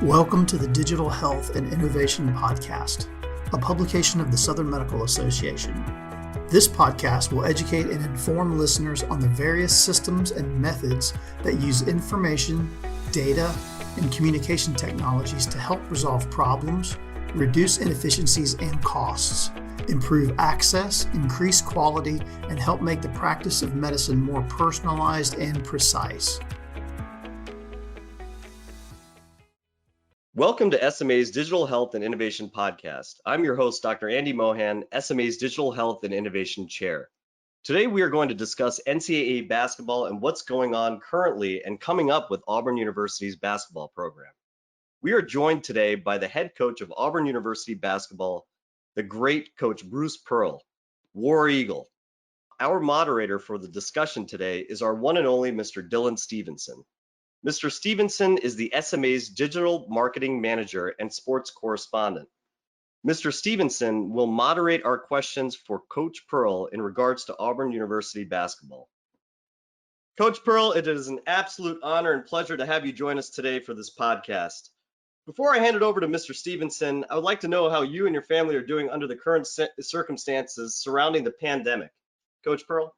Welcome to the Digital Health and Innovation Podcast, a publication of the Southern Medical Association. This podcast will educate and inform listeners on the various systems and methods that use information, data, and communication technologies to help resolve problems, reduce inefficiencies and costs, improve access, increase quality, and help make the practice of medicine more personalized and precise. Welcome to SMA's Digital Health and Innovation Podcast. I'm your host, Dr. Andy Mohan, SMA's Digital Health and Innovation Chair. Today, we are going to discuss NCAA basketball and what's going on currently and coming up with Auburn University's basketball program. We are joined today by the head coach of Auburn University basketball, the great coach Bruce Pearl, War Eagle. Our moderator for the discussion today is our one and only Mr. Dylan Stephenson. Mr. Stephenson is the SMA's Digital Marketing Manager and Sports Correspondent. Mr. Stephenson will moderate our questions for Coach Pearl in regards to Auburn University basketball. Coach Pearl, it is an absolute honor and pleasure to have you join us today for this podcast. Before I hand it over to Mr. Stephenson, I would like to know how you and your family are doing under the current circumstances surrounding the pandemic. Coach Pearl?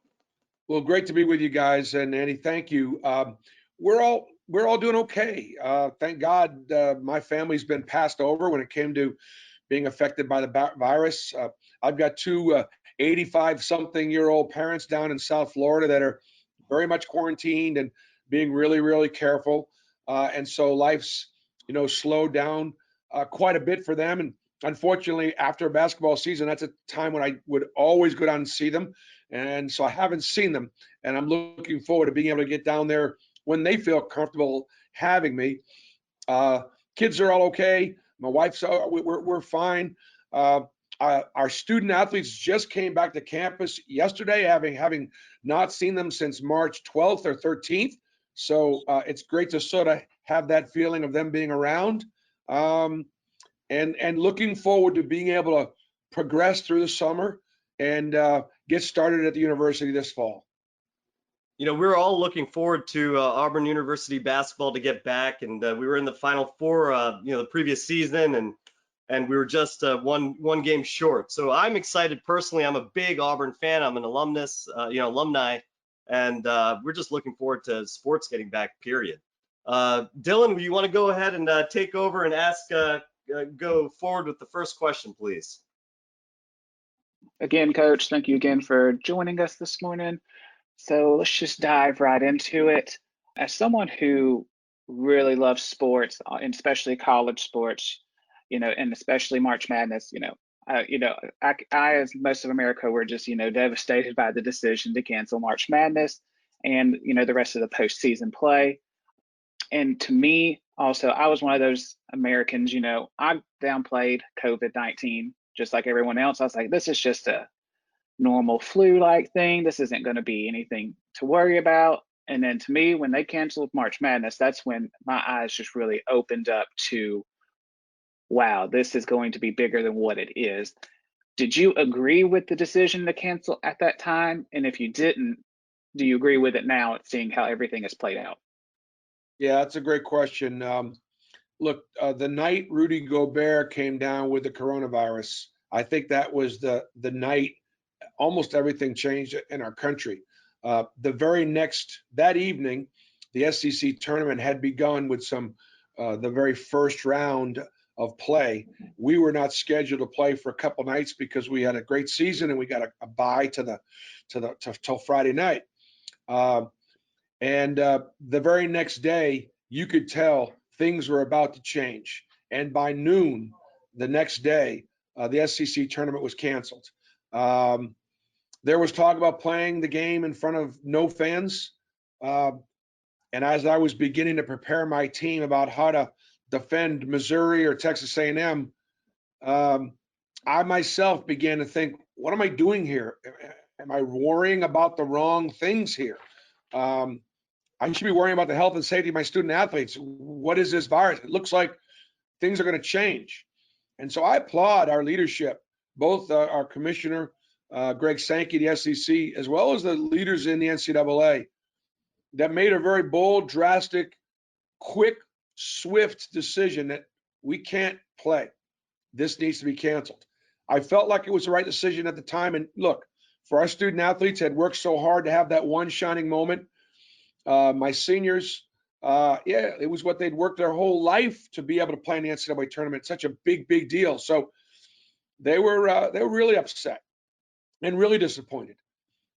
Well, great to be with you guys, and Andy, thank you. We're all doing okay. Thank God, my family's been passed over when it came to being affected by the virus. I've got two 85-something-year-old parents down in South Florida that are very much quarantined and being really, really careful. And so life's, slowed down quite a bit for them. And unfortunately, after a basketball season, that's a time when I would always go down and see them. And so I haven't seen them, and I'm looking forward to being able to get down there when they feel comfortable having me. Kids are all okay. My wife's, we're fine. Our student athletes just came back to campus yesterday, having not seen them since March 12th or 13th. So it's great to sort of have that feeling of them being around, and looking forward to being able to progress through the summer and get started at the university this fall. We're all looking forward to Auburn University basketball to get back, and we were in the Final Four, the previous season, and we were just one game short. So I'm excited personally. I'm a big Auburn fan. I'm an alumni, and we're just looking forward to sports getting back. Period. Dylan, you want to go ahead and take over and go forward with the first question, please? Again, Coach, thank you again for joining us this morning. So let's just dive right into it. As someone who really loves sports, and especially college sports, and especially March Madness, I, as most of America, were just, devastated by the decision to cancel March Madness and, the rest of the postseason play. And to me, also, I was one of those Americans, I downplayed COVID-19 just like everyone else. I was like, this is just a normal flu-like thing. This isn't going to be anything to worry about. And then to me, when they canceled March Madness, that's when my eyes just really opened up to, wow, this is going to be bigger than what it is. Did you agree with the decision to cancel at that time? And if you didn't, do you agree with it now, seeing how everything has played out? Yeah, that's a great question. Look, the night Rudy Gobert came down with the coronavirus, I think that was the night almost everything changed in our country. That evening, the SEC tournament had begun with the very first round of play. We were not scheduled to play for a couple nights because we had a great season and we got a bye till Friday night. And the very next day, you could tell things were about to change. And by noon the next day, the SEC tournament was canceled. There was talk about playing the game in front of no fans. And as I was beginning to prepare my team about how to defend Missouri or Texas A&M, I myself began to think, what am I doing here? Am I worrying about the wrong things here? I should be worrying about the health and safety of my student athletes. What is this virus? It looks like things are going to change. And so I applaud our leadership, both our commissioner, Greg Sankey, the SEC, as well as the leaders in the NCAA, that made a very bold, drastic, quick swift decision that we can't play. This needs to be canceled. I felt like it was the right decision at the time. And look, for our student athletes had worked so hard to have that one shining moment. My seniors, yeah, it was what they'd worked their whole life to be able to play in the NCAA tournament. Such a big, big deal. So they were really upset and really disappointed.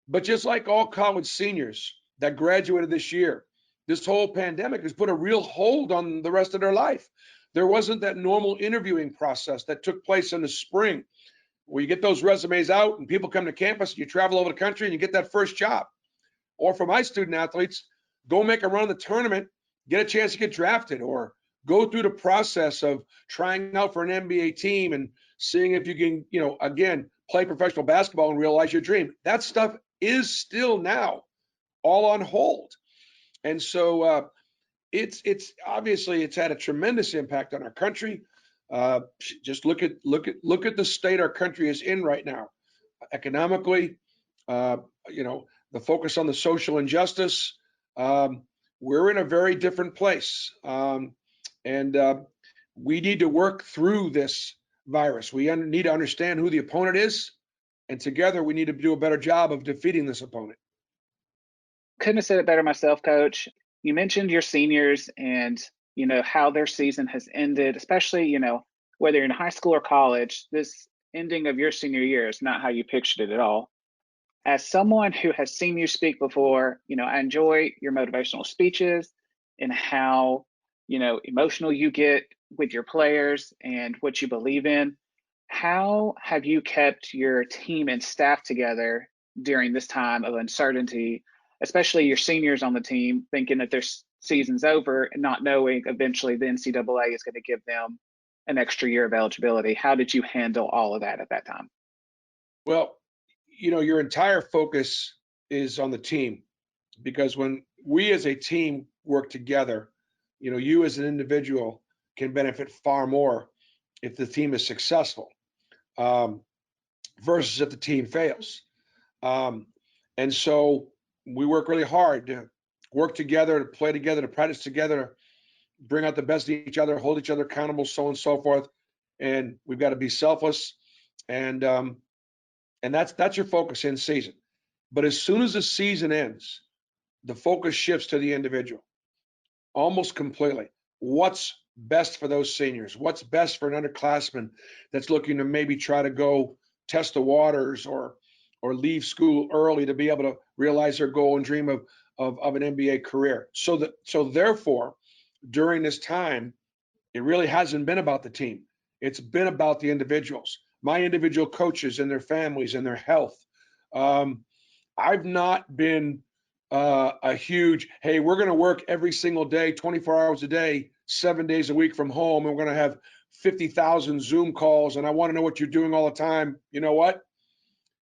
But just like all college seniors that graduated this year, this whole pandemic has put a real hold on the rest of their life. There wasn't that normal interviewing process that took place in the spring where you get those resumes out and people come to campus, and you travel over the country and you get that first job. Or for my student athletes, go make a run in the tournament, get a chance to get drafted, or go through the process of trying out for an NBA team and seeing if you can, again, play professional basketball and realize your dream. That stuff is still now all on hold. And so it's obviously it's had a tremendous impact on our country. Just look at the state our country is in right now, economically. The focus on the social injustice. We're in a very different place, and we need to work through this virus. We need to understand who the opponent is, and together we need to do a better job of defeating this opponent. Couldn't have said it better myself, Coach. You mentioned your seniors and how their season has ended, especially whether you're in high school or college. This ending of your senior year is not how you pictured it at all. As someone who has seen you speak before, I enjoy your motivational speeches and how emotional you get with your players and what you believe in. How have you kept your team and staff together during this time of uncertainty, especially your seniors on the team thinking that their season's over and not knowing eventually the NCAA is going to give them an extra year of eligibility? How did you handle all of that at that time? Well, your entire focus is on the team, because when we as a team work together, you as an individual can benefit far more if the team is successful versus if the team fails. And so we work really hard to work together, to play together, to practice together, bring out the best in each other, hold each other accountable, so on and so forth. And we've got to be selfless, and that's your focus in season. But as soon as the season ends, the focus shifts to the individual almost completely. What's best for those seniors? What's best for an underclassman that's looking to maybe try to go test the waters or leave school early to be able to realize their goal and dream of an NBA career? So therefore, during this time, it really hasn't been about the team. It's been about the individuals, my individual coaches and their families and their health. I've not been a huge, hey, we're going to work every single day, 24 hours a day, 7 days a week from home, and we're going to have 50,000 Zoom calls, and I want to know what you're doing all the time. You know what?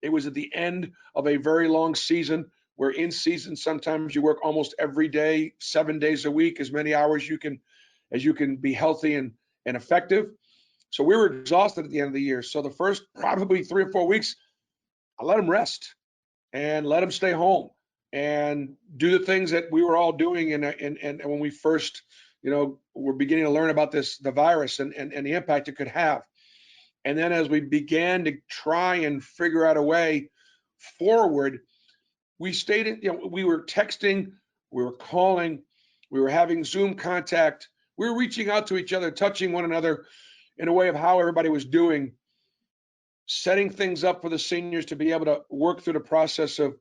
It was at the end of a very long season, where in season sometimes you work almost every day, 7 days a week, as many hours as you can be healthy and effective. So we were exhausted at the end of the year. So the first probably 3 or 4 weeks, I let them rest and let them stay home and do the things that we were all doing. And when we first, were beginning to learn about the virus and the impact it could have. And then as we began to try and figure out a way forward, we stayed in, we were texting, we were calling, we were having Zoom contact, we were reaching out to each other, touching one another in a way of how everybody was doing, setting things up for the seniors to be able to work through the process of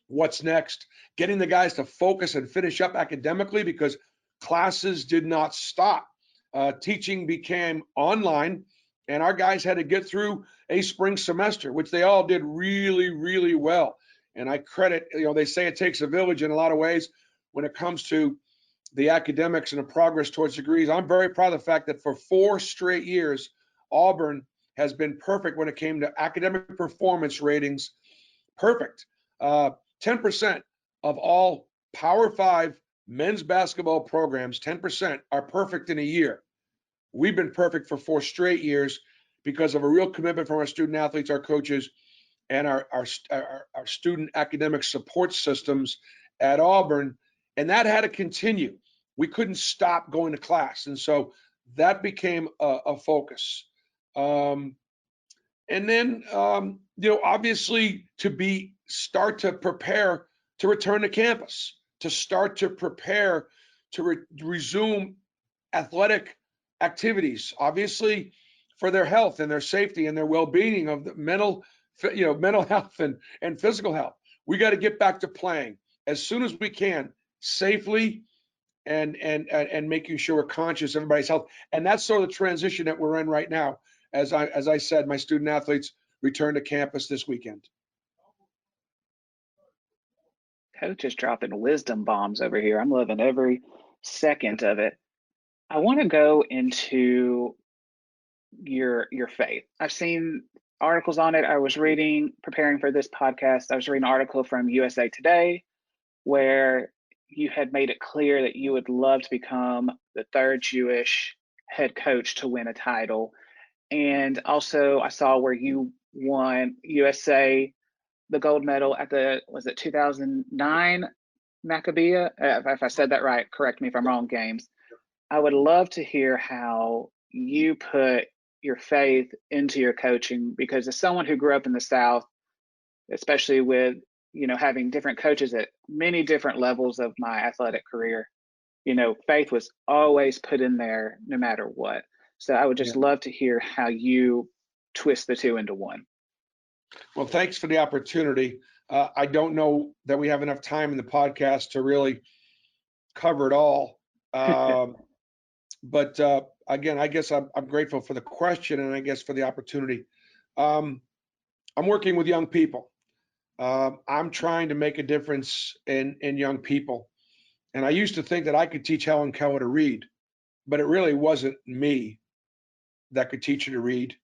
what's next, getting the guys to focus and finish up academically, because classes did not stop. Teaching became online, and our guys had to get through a spring semester, which they all did really, really well. And I credit, they say it takes a village in a lot of ways when it comes to the academics and the progress towards degrees. I'm very proud of the fact that for 4 straight years, Auburn has been perfect when it came to academic performance ratings. Perfect. 10% of all Power 5 men's basketball programs, 10% are perfect in a year. We've been perfect for 4 straight years because of a real commitment from our student athletes, our coaches, and our student academic support systems at Auburn. And that had to continue. we couldn't stop going to class. And so that became a focus. And then, obviously start to prepare to return to campus, to start to prepare to resume athletic activities, obviously for their health and their safety and their well-being of the mental health and physical health. We got to get back to playing as soon as we can, safely and making sure we're conscious of everybody's health. And that's sort of the transition that we're in right now. As I said, my student athletes return to campus this weekend. Coach is dropping wisdom bombs over here. I'm loving every second of it. I want to go into your faith. I've seen articles on it. I was reading, preparing for this podcast, I was reading an article from USA Today where you had made it clear that you would love to become the third Jewish head coach to win a title. And also I saw where you won USA the gold medal at the, was it 2009 Maccabiah? If I said that right, correct me if I'm wrong, games. I would love to hear how you put your faith into your coaching, because as someone who grew up in the South, especially with, having different coaches at many different levels of my athletic career, faith was always put in there no matter what. So I would just love to hear how you twist the two into one. Well, thanks for the opportunity. I don't know that we have enough time in the podcast to really cover it all. But again, I guess I'm grateful for the question, and I guess for the opportunity. I'm working with young people. I'm trying to make a difference in young people. And I used to think that I could teach Helen Keller to read, but it really wasn't me that could teach her to read.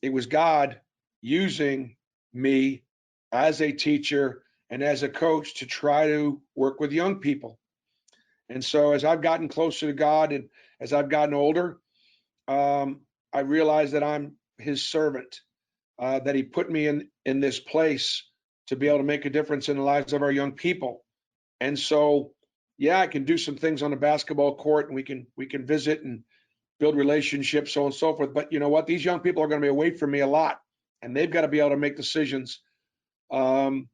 It was God using me as a teacher and as a coach to try to work with young people. And so as I've gotten closer to God and as I've gotten older, I realized that I'm his servant, that he put me in this place to be able to make a difference in the lives of our young people. And so, yeah, I can do some things on the basketball court, and we can visit and build relationships, so on and so forth. But you know what? These young people are going to be away from me a lot, and they've got to be able to make decisions. And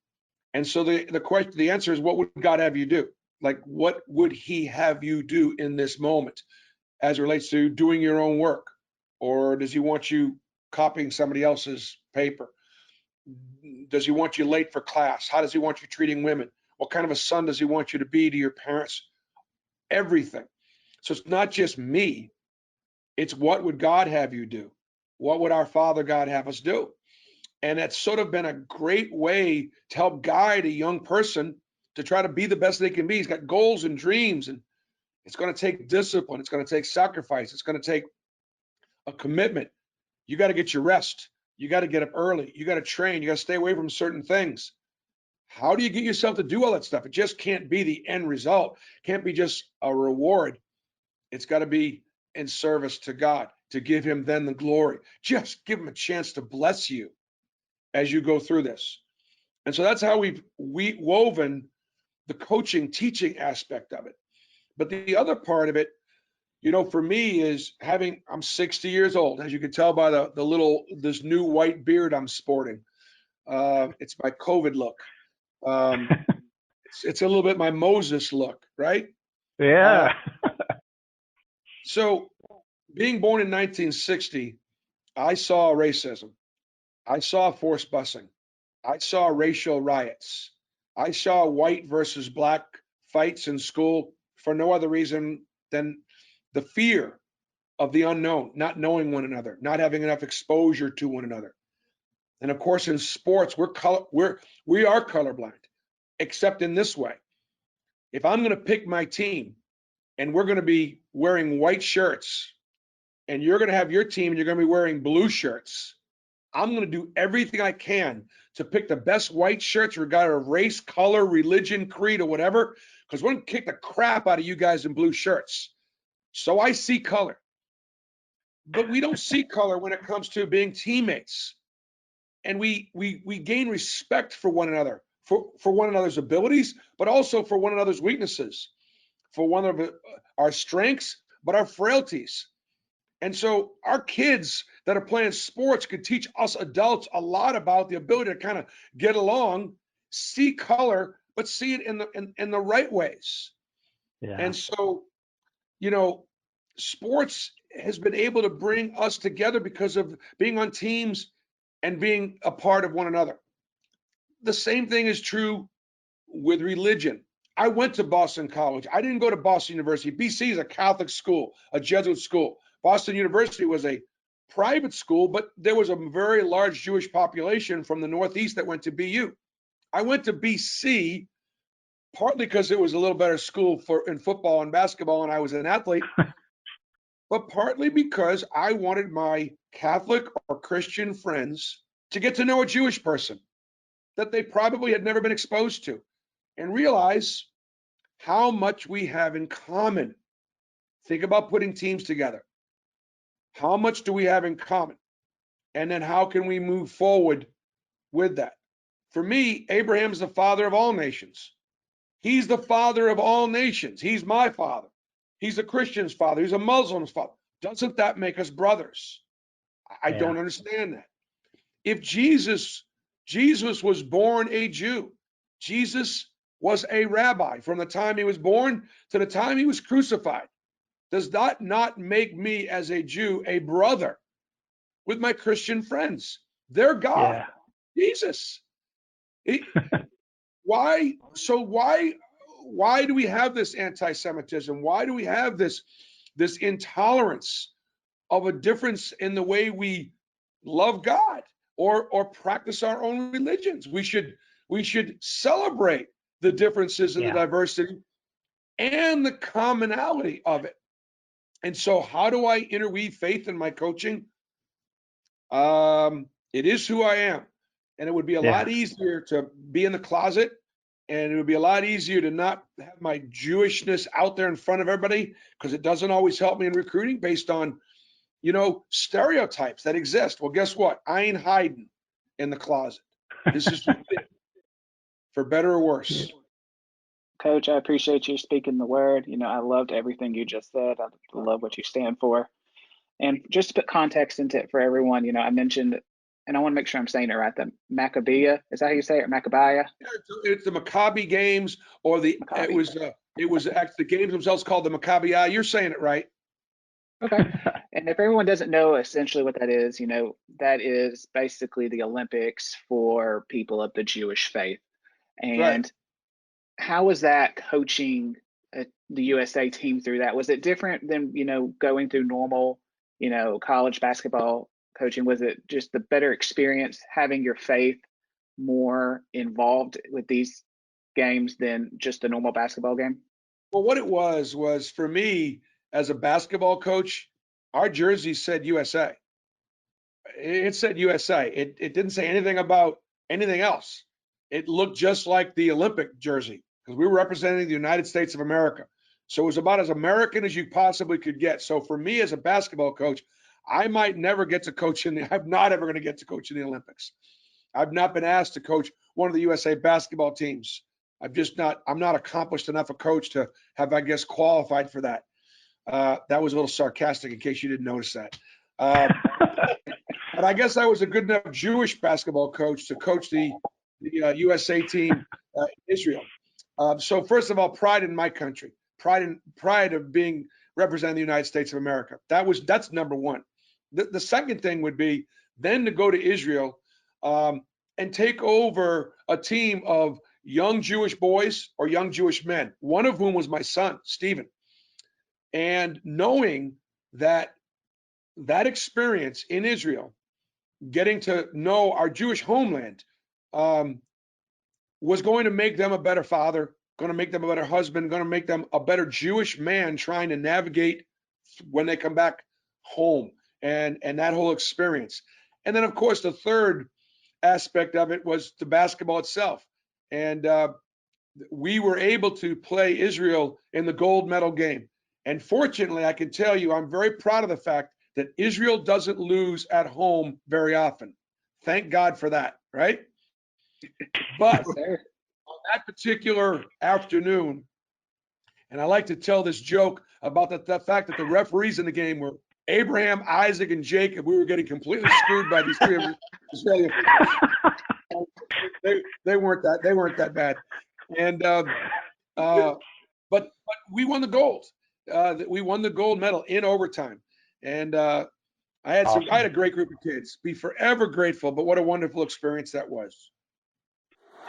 so the answer is, what would God have you do? Like, what would he have you do in this moment as it relates to doing your own work? Or does he want you copying somebody else's paper? Does he want you late for class? How does he want you treating women? What kind of a son does he want you to be to your parents? Everything. So it's not just me. It's what would God have you do? What would our Father God have us do? And it's sort of been a great way to help guide a young person to try to be the best they can be. He's got goals and dreams, and it's going to take discipline. It's going to take sacrifice. It's going to take a commitment. You got to get your rest. You got to get up early. You got to train. You got to stay away from certain things. How do you get yourself to do all that stuff? It just can't be the end result. It can't be just a reward. It's got to be in service to God, to give him then the glory. Just give him a chance to bless you as you go through this. And so that's how we've woven the coaching, teaching aspect of it. But the other part of it, for me is I'm 60 years old, as you can tell by this new white beard I'm sporting. It's my COVID look. It's a little bit my Moses look, right? Yeah. So being born in 1960, I saw racism. I saw forced busing. I saw racial riots. I saw white versus black fights in school for no other reason than the fear of the unknown, not knowing one another, not having enough exposure to one another. And of course, in sports, we are colorblind, except in this way. If I'm going to pick my team and we're going to be wearing white shirts and you're going to have your team and you're going to be wearing blue shirts, I'm going to do everything I can to pick the best white shirts regardless of race, color, religion, creed, or whatever, because we're going to kick the crap out of you guys in blue shirts. So I see color. But we don't see color when it comes to being teammates. And we gain respect for one another, for one another's abilities, but also for one another's weaknesses, for one our strengths, but our frailties. And so our kids that are playing sports could teach us adults a lot about the ability to kind of get along, see color, but see it in the right ways. Yeah. And so, you know, sports has been able to bring us together because of being on teams and being a part of one another. The same thing is true with religion. I went to Boston College. I didn't go to Boston University. BC is a Catholic school, a Jesuit school. Boston University was a private school, but there was a very large Jewish population from the Northeast that went to BU. I went to BC partly because it was a little better school in football and basketball, and I was an athlete, but partly because I wanted my Catholic or Christian friends to get to know a Jewish person that they probably had never been exposed to and realize how much we have in common. Think about putting teams together. How much do we have in common? And then how can we move forward with that? For me, Abraham's the father of all nations. He's the father of all nations. He's my father. He's a Christian's father. He's a Muslim's father. Doesn't that make us brothers? I don't understand that. If Jesus was born a Jew, Jesus was a rabbi from the time he was born to the time he was crucified. Does that not make me as a Jew a brother with my Christian friends? Their God, Jesus. Why do we have this anti-Semitism? Why do we have this intolerance of a difference in the way we love God or practice our own religions? We should celebrate the differences and the diversity and the commonality of it. And so how do I interweave faith in my coaching? It is who I am. And it would be a lot easier to be in the closet, and it would be a lot easier to not have my Jewishness out there in front of everybody, because it doesn't always help me in recruiting based on, stereotypes that exist. Well, guess what? I ain't hiding in the closet. This is for better or worse. Coach, I appreciate you speaking the word. I loved everything you just said. I love what you stand for. And just to put context into it for everyone, I mentioned, and I want to make sure I'm saying it right, the Maccabiah. Is that how you say it? Maccabiah? Yeah, it's the Maccabi games, or Maccabi. it was actually the games themselves called the Maccabiah. You're saying it right. Okay. And if everyone doesn't know essentially what that is, that is basically the Olympics for people of the Jewish faith. And Right. how was that coaching the USA team through that? Was it different than, going through normal, college basketball coaching? Was it just the better experience having your faith more involved with these games than just a normal basketball game? Well, what it was for me as a basketball coach, our jersey said USA. It said USA. It didn't say anything about anything else. It looked just like the Olympic jersey because we were representing the United States of America. So it was about as American as you possibly could get. So for me as a basketball coach, I might never get to coach I'm not ever going to get to coach in the Olympics. I've not been asked to coach one of the USA basketball teams. I'm not accomplished enough a coach to have, I guess, qualified for that. That was a little sarcastic in case you didn't notice that. But I guess I was a good enough Jewish basketball coach to coach the USA team in Israel. So first of all, pride in my country, pride of being representing the United States of America. That's number one. The second thing would be then to go to Israel and take over a team of young Jewish boys or young Jewish men, one of whom was my son, Stephen. And knowing that experience in Israel, getting to know our Jewish homeland, was going to make them a better father, going to make them a better husband, going to make them a better Jewish man trying to navigate when they come back home, and that whole experience. And then, of course, the third aspect of it was the basketball itself. And we were able to play Israel in the gold medal game. And fortunately, I can tell you, I'm very proud of the fact that Israel doesn't lose at home very often. Thank God for that, right? But Yes, sir. on that particular afternoon, And I like to tell this joke about the fact that the referees in the game were Abraham, Isaac, and Jacob. We were getting completely screwed by these 3 Israeli. They weren't that bad. And but we won the gold. We won the gold medal in overtime. And I had a great group of kids. Be forever grateful. But what a wonderful experience that was.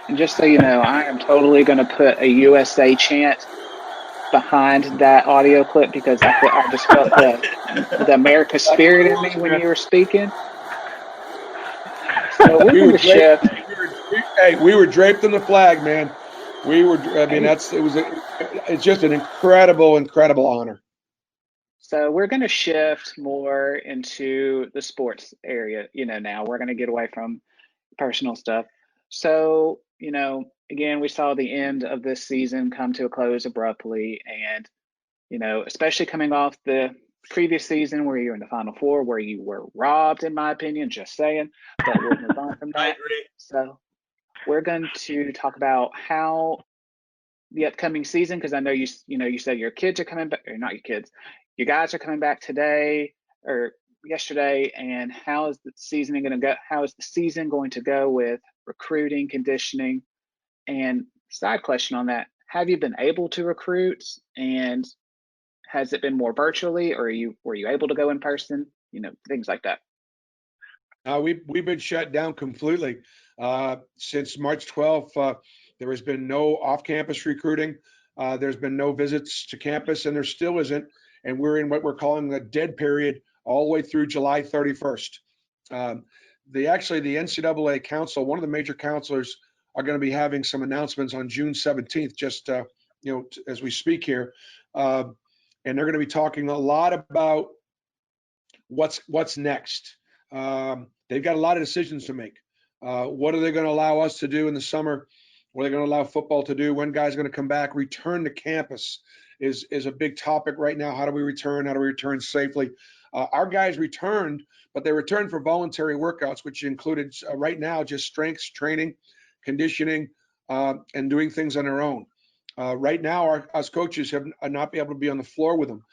And just so you know, I am totally going to put a USA chant behind that audio clip because I just felt the America spirit in me when you were speaking. So we're going to shift. We were draped in the flag, man. We were. I mean, it's just an incredible honor. So we're going to shift more into the sports area. Now we're going to get away from personal stuff. So, again, we saw the end of this season come to a close abruptly. And, especially coming off the previous season where you were in the Final Four, where you were robbed, in my opinion, just saying, but we'll move on from that. I agree. So we're going to talk about how the upcoming season, because I know you said your kids are coming back, or not your kids, you guys are coming back today or yesterday, and how is the season going to go? How is the season going to go with recruiting, conditioning? And side question on that: have you been able to recruit, and has it been more virtually, or were you able to go in person? Things like that. We've been shut down completely since March 12th. There has been no off-campus recruiting. There's been no visits to campus, and there still isn't. And we're in what we're calling a dead period all the way through July 31st. The NCAA council, one of the major counselors, are going to be having some announcements on June 17th, just as we speak here, and they're going to be talking a lot about what's next. They've got a lot of decisions to make. What are they going to allow us to do in the summer? What are they going to allow football to do? When guys are going to come back? Return to campus is a big topic right now. How do we return? How do we return safely? Our guys returned, but they returned for voluntary workouts, which included right now just strength training, conditioning, and doing things on their own. Right now, us coaches have not been able to be on the floor with them.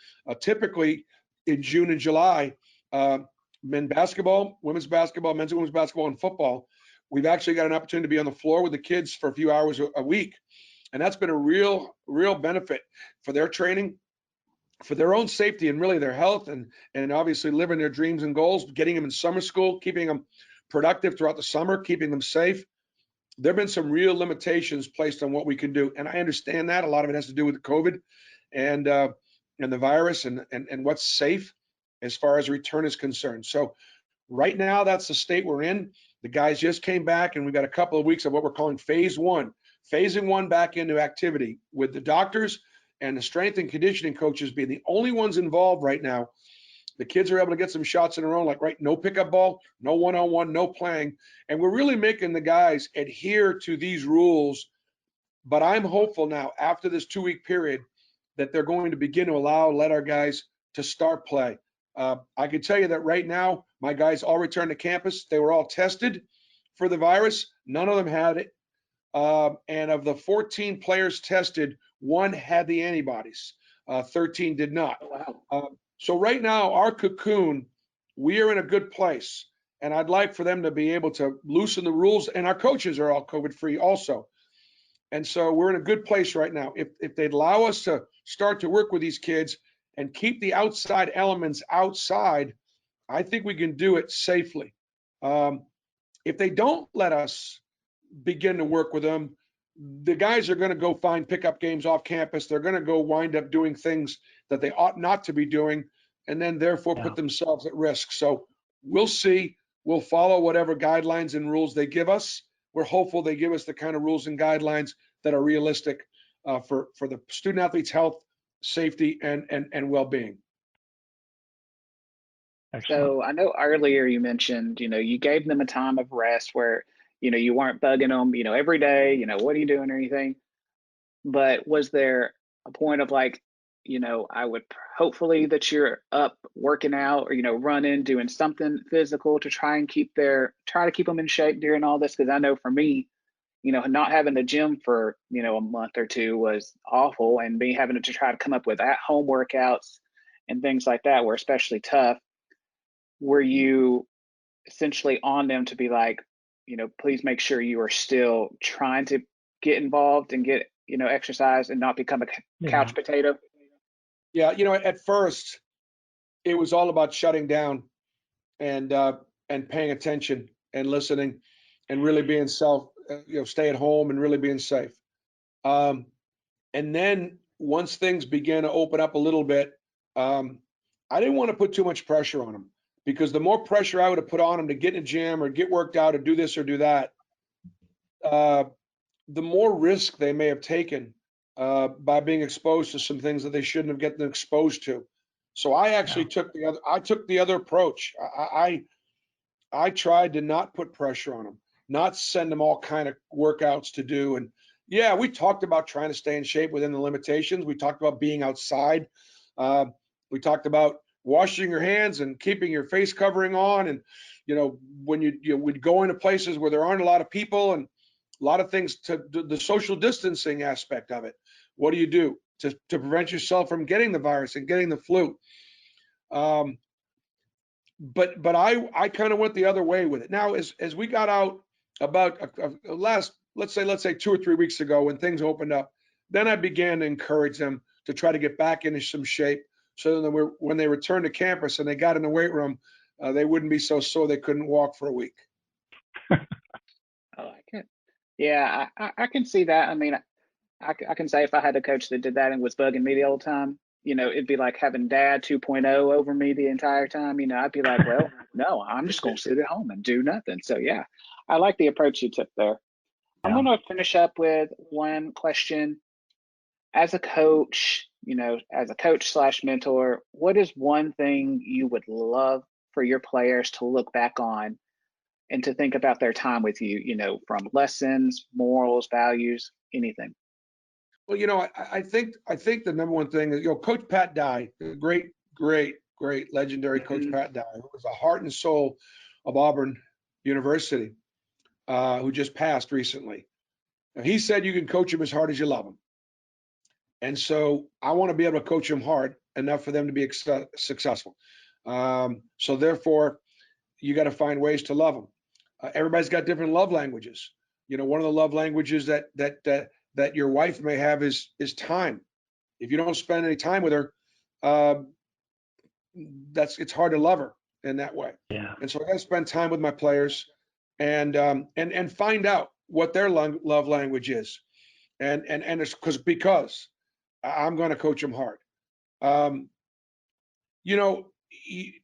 Typically, in June and July, men's basketball, men's and women's basketball, and football, we've actually got an opportunity to be on the floor with the kids for a few hours a week. And that's been a real benefit for their training, for their own safety, and really their health, and obviously living their dreams and goals, getting them in summer school, keeping them productive throughout the summer, keeping them safe. There have been some real limitations placed on what we can do. And I understand that. A lot of it has to do with COVID and the virus and what's safe as far as return is concerned. So right now, that's the state we're in. The guys just came back, and we've got a couple of weeks of what we're calling phase one, phasing one back into activity with the doctors and the strength and conditioning coaches being the only ones involved right now. The kids are able to get some shots in their own, no pickup ball, no one-on-one, no playing. And we're really making the guys adhere to these rules. But I'm hopeful now, after this 2-week period, that they're going to begin to let our guys to start play. I can tell you that right now, my guys all returned to campus. They were all tested for the virus. None of them had it. And of the 14 players tested, 1 had the antibodies. 13 did not. Wow. So right now, our cocoon, we are in a good place. And I'd like for them to be able to loosen the rules. And our coaches are all COVID-free also. And so we're in a good place right now. If they'd allow us to start to work with these kids and keep the outside elements outside, I think we can do it safely. If they don't let us begin to work with them, the guys are going to go find pickup games off campus. They're going to go wind up doing things that they ought not to be doing, and then therefore put themselves at risk. So we'll see. We'll follow whatever guidelines and rules they give us. We're hopeful they give us the kind of rules and guidelines that are realistic for the student athlete's health, safety, and well-being. So I know earlier you mentioned, you gave them a time of rest where, you weren't bugging them, every day, what are you doing or anything? But was there a point of I would hopefully that you're up working out or, running, doing something physical to try to keep them in shape during all this? Because I know for me, not having a gym for, a month or two was awful, and me having to try to come up with at-home workouts and things like that were especially tough. Were you essentially on them to be like, please make sure you are still trying to get involved and get, exercise and not become a couch potato? Yeah, at first it was all about shutting down and paying attention and listening and really being stay at home and really being safe. And then once things began to open up a little bit, I didn't want to put too much pressure on them, because the more pressure I would have put on them to get in the gym or get worked out or do this or do that, the more risk they may have taken by being exposed to some things that they shouldn't have gotten exposed to. So I actually took the other approach. I tried to not put pressure on them, not send them all kind of workouts to do. And yeah, we talked about trying to stay in shape within the limitations. We talked about being outside. We talked about washing your hands and keeping your face covering on. And, when you would go into places where there aren't a lot of people, and a lot of things to the social distancing aspect of it. What do you do to prevent yourself from getting the virus and getting the flu? But I kind of went the other way with it. Now, as we got out about let's say 2 or 3 weeks ago, when things opened up, then I began to encourage them to try to get back into some shape, so that when they returned to campus and they got in the weight room, they wouldn't be so sore they couldn't walk for a week. I like it. Yeah, I can see that. I mean, I can say if I had a coach that did that and was bugging me the whole time, it'd be like having Dad 2.0 over me the entire time. I'd be like, well, no, I'm just going to sit at home and do nothing. So yeah, I like the approach you took there. I'm going to finish up with one question. As a coach, as a coach/mentor, what is one thing you would love for your players to look back on and to think about their time with you, from lessons, morals, values, anything? Well, I think the number one thing is, Coach Pat Dye, the great legendary Coach Pat Dye, who was the heart and soul of Auburn University, who just passed recently. Now, he said you can coach them as hard as you love them. And so I want to be able to coach them hard enough for them to be successful. So therefore, you got to find ways to love them. Everybody's got different love languages. One of the love languages that your wife may have is time. If you don't spend any time with her, it's hard to love her in that way. Yeah. And so I got to spend time with my players and find out what their love language is, and it's because I'm going to coach them hard.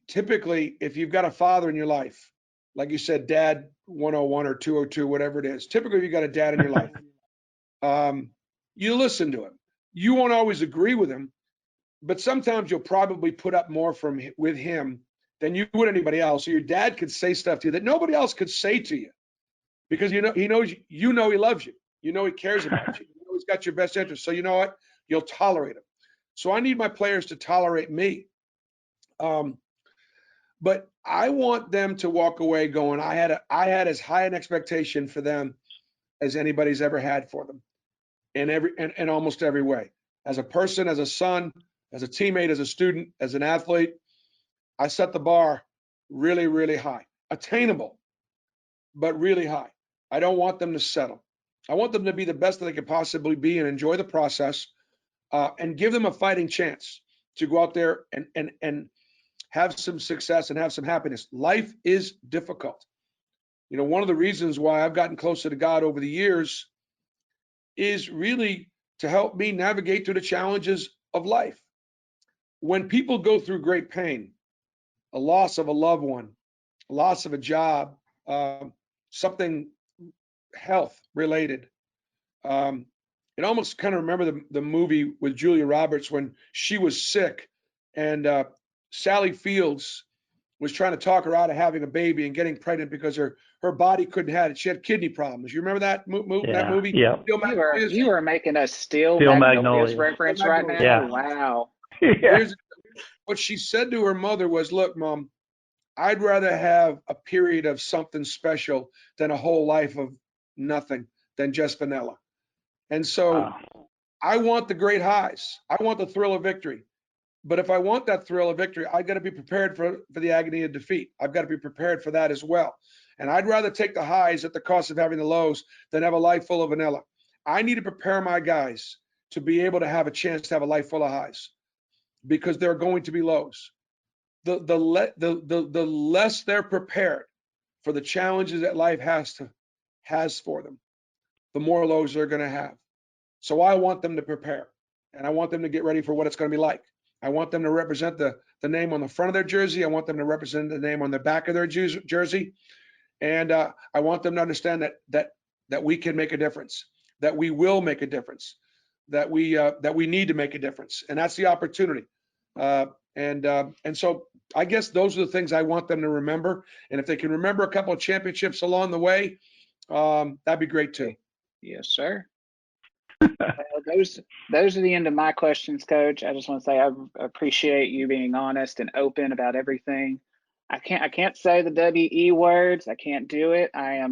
Typically, if you've got a father in your life, like you said, Dad 101 or 202, whatever it is, typically if you got a dad in your life, you listen to him. You won't always agree with him, but sometimes you'll probably put up more with him than you would anybody else. So your dad could say stuff to you that nobody else could say to you, because he knows he loves you. He cares about you. He's got your best interest. So you know what? You'll tolerate him. So I need my players to tolerate me. But I want them to walk away going, I had as high an expectation for them as anybody's ever had for them, in almost every way. As a person, as a son, as a teammate, as a student, as an athlete, I set the bar really, really high. Attainable, but really high. I don't want them to settle. I want them to be the best that they could possibly be and enjoy the process, and give them a fighting chance to go out there and have some success and have some happiness. Life is difficult. One of the reasons why I've gotten closer to God over the years is really to help me navigate through the challenges of life. When people go through great pain, a loss of a loved one, a loss of a job, something health related, it almost kind of remember the movie with Julia Roberts when she was sick and Sally Fields was trying to talk her out of having a baby and getting pregnant because her body couldn't have it. She had kidney problems. You remember that movie? Yeah. You are making a Steel Magnolias Magnolias reference right now. Yeah. Wow. Yeah. What she said to her mother was, look, Mom, I'd rather have a period of something special than a whole life of nothing. than just vanilla. And so I want the great highs. I want the thrill of victory. But if I want that thrill of victory, I got to be prepared for the agony of defeat. I've got to be prepared for that as well. And I'd rather take the highs at the cost of having the lows than have a life full of vanilla. I need to prepare my guys to be able to have a chance to have a life full of highs, because there are going to be lows. The less they're prepared for the challenges that life has for them, the more lows they're going to have. So I want them to prepare, and I want them to get ready for what it's going to be like. I want them to represent the name on the front of their jersey. I want them to represent the name on the back of their jersey. And I want them to understand that we can make a difference, that we will make a difference, that we need to make a difference. And that's the opportunity. And so I guess those are the things I want them to remember. And if they can remember a couple of championships along the way, that'd be great too. Yes, sir. Those are the end of my questions, Coach. I just want to say I appreciate you being honest and open about everything. I can't say the WE words. I can't do it. I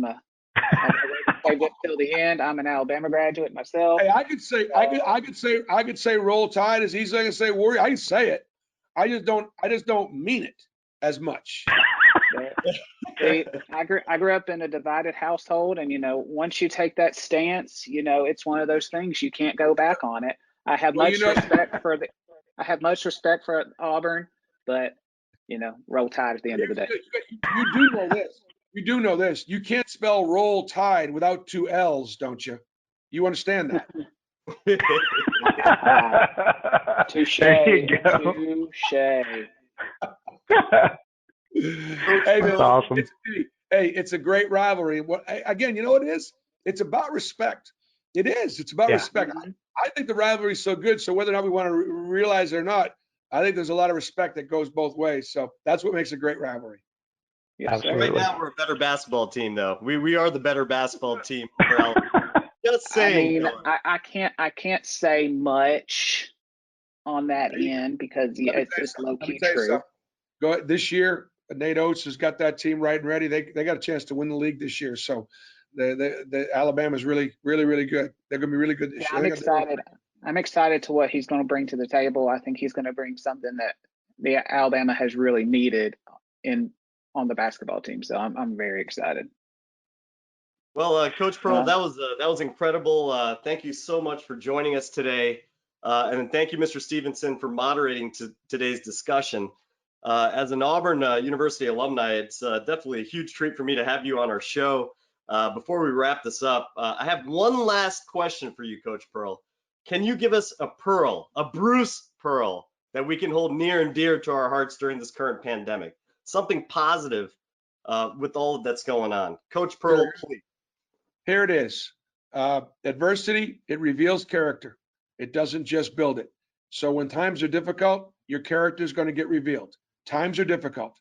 saved it till the end. I'm an Alabama graduate myself. Hey, I could say roll tide as easily as I can say warrior. I can say it. I just don't mean it as much. See, I grew up in a divided household, and once you take that stance, it's one of those things you can't go back on it. I have much respect for Auburn, but roll tide at the end of the day. You do know this. You can't spell roll tide without two L's, don't you? You understand that? Touche. Hey, that's awesome. It's a great rivalry. Again, you know what it is? It's about respect. It is. It's about respect. I think the rivalry is so good. So whether or not we want to realize it or not, I think there's a lot of respect that goes both ways. So that's what makes a great rivalry. Yes, right now, we're a better basketball team, though. We are the better basketball team. Just saying. I can't say much on that end because it's low key true. Go ahead. This year, Nate Oates has got that team right and ready. They got a chance to win the league this year. So the Alabama's really, really, really good. They're going to be really good this year. I'm excited. I'm excited to what he's going to bring to the table. I think he's going to bring something that the Alabama has really needed on the basketball team. So I'm very excited. Well, Coach Pearl, that was incredible. Thank you so much for joining us today. And thank you, Mr. Stephenson, for moderating today's discussion. As an Auburn University alumni, it's definitely a huge treat for me to have you on our show. Before we wrap this up, I have one last question for you, Coach Pearl. Can you give us a Bruce Pearl, that we can hold near and dear to our hearts during this current pandemic? Something positive with all that's going on. Coach Pearl, please. Here it is. Adversity, it reveals character. It doesn't just build it. So when times are difficult, your character is going to get revealed. Times are difficult.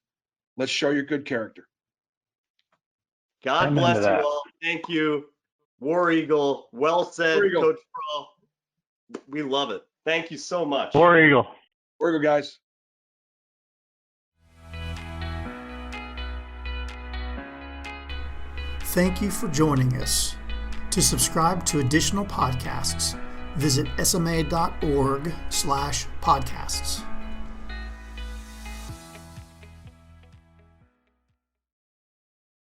Let's show your good character. God bless you all. Thank you. War Eagle. Well said, Coach Pearl. We love it. Thank you so much. War Eagle. War Eagle, guys. Thank you for joining us. To subscribe to additional podcasts, visit sma.org/podcasts.